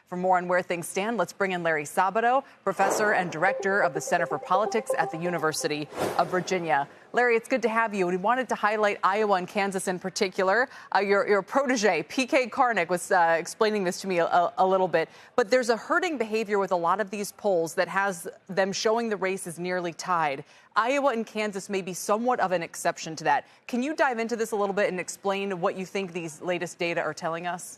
For more on where things stand, let's bring in Larry Sabato, professor and director of the Center for Politics at the University of Virginia. Larry, it's good to have you. We wanted to highlight Iowa and Kansas in particular. Your protege, PK Karnick, was explaining this to me a little bit. But there's a herding behavior with a lot of these polls that has them showing the race is nearly tied. Iowa and Kansas may be somewhat of an exception to that. Can you dive into this a little bit and explain what you think these latest data are telling us?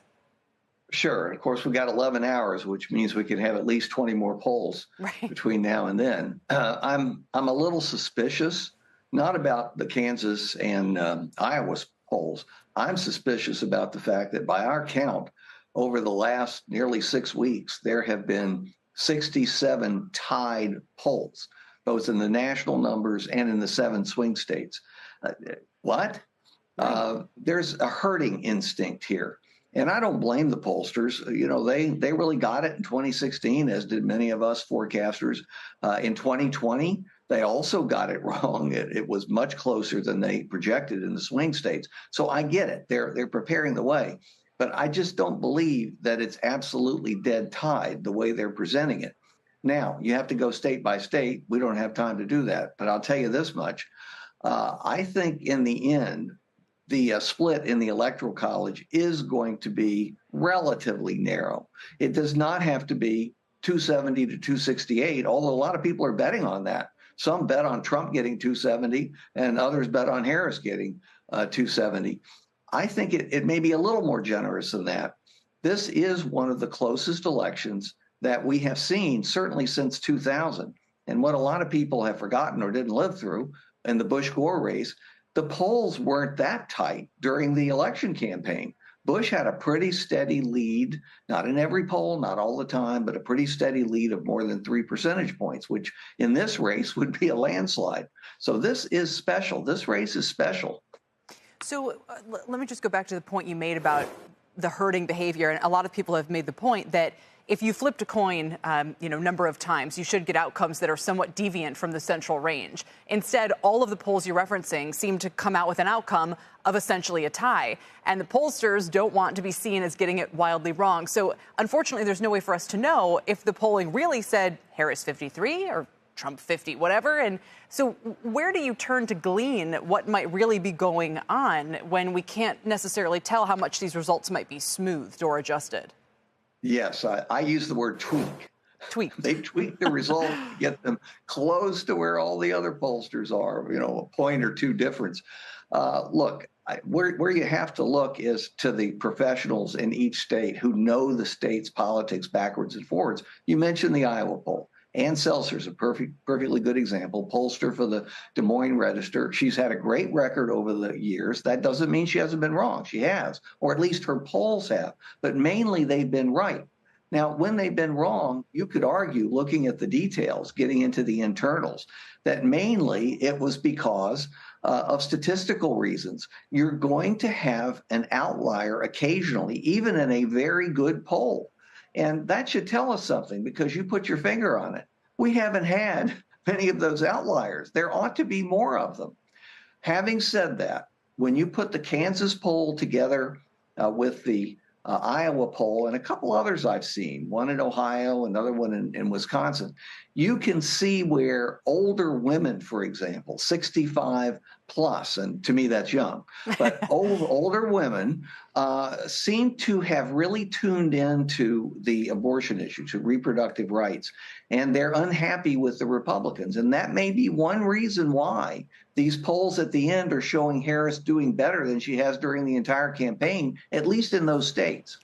Sure. Of course, we've got 11 hours, which means we can have at least 20 more polls between now and then. I'm a little suspicious, not about the Kansas and Iowa polls. I'm suspicious about the fact that by our count, over the last nearly 6 weeks, there have been 67 tied polls, both in the national numbers and in the 7 swing states. What? There's a herding instinct here. And I don't blame the pollsters. You know, they really got it in 2016, as did many of us forecasters. In 2020, they also got it wrong. It was much closer than they projected in the swing states. So I get it. They're preparing the way. But I just don't believe that it's absolutely dead tied the way they're presenting it. Now, you have to go state by state. We don't have time to do that. But I'll tell you this much. I think in the end, the split in the Electoral College is going to be relatively narrow. It does not have to be 270 to 268, although a lot of people are betting on that. Some bet on Trump getting 270 and others bet on Harris getting 270. I think it may be a little more generous than that. This is one of the closest elections that we have seen, certainly since 2000. And what a lot of people have forgotten or didn't live through in the Bush-Gore race, the polls weren't that tight during the election campaign. Bush had a pretty steady lead, not in every poll, not all the time, but a pretty steady lead of more than 3 percentage points, which in this race would be a landslide. So this is special. This race is special. So let me just go back to the point you made about the herding behavior. And a lot of people have made the point that if you flipped a coin, number of times, you should get outcomes that are somewhat deviant from the central range. Instead, all of the polls you're referencing seem to come out with an outcome of essentially a tie. And the pollsters don't want to be seen as getting it wildly wrong. So unfortunately, there's no way for us to know if the polling really said Harris 53 or Trump 50, whatever. And so where do you turn to glean what might really be going on when we can't necessarily tell how much these results might be smoothed or adjusted? Yes, I use the word tweak. Tweak. They tweak the result to get them close to where all the other pollsters are, a point or two difference. Look, where you have to look is to the professionals in each state who know the state's politics backwards and forwards. You mentioned the Iowa poll. Ann Seltzer's a perfectly good example, pollster for the Des Moines Register. She's had a great record over the years. That doesn't mean she hasn't been wrong. She has, or at least her polls have. But mainly they've been right. Now, when they've been wrong, you could argue, looking at the details, getting into the internals, that mainly it was because of statistical reasons. You're going to have an outlier occasionally, even in a very good poll. And that should tell us something because you put your finger on it. We haven't had many of those outliers. There ought to be more of them. Having said that, when you put the Kansas poll together with the Iowa poll and a couple others I've seen, one in Ohio, another one in Wisconsin, you can see where older women, for example, 65 plus, and to me that's young, but older women seem to have really tuned into the abortion issue, to reproductive rights, and they're unhappy with the Republicans. And that may be one reason why these polls at the end are showing Harris doing better than she has during the entire campaign, at least in those states.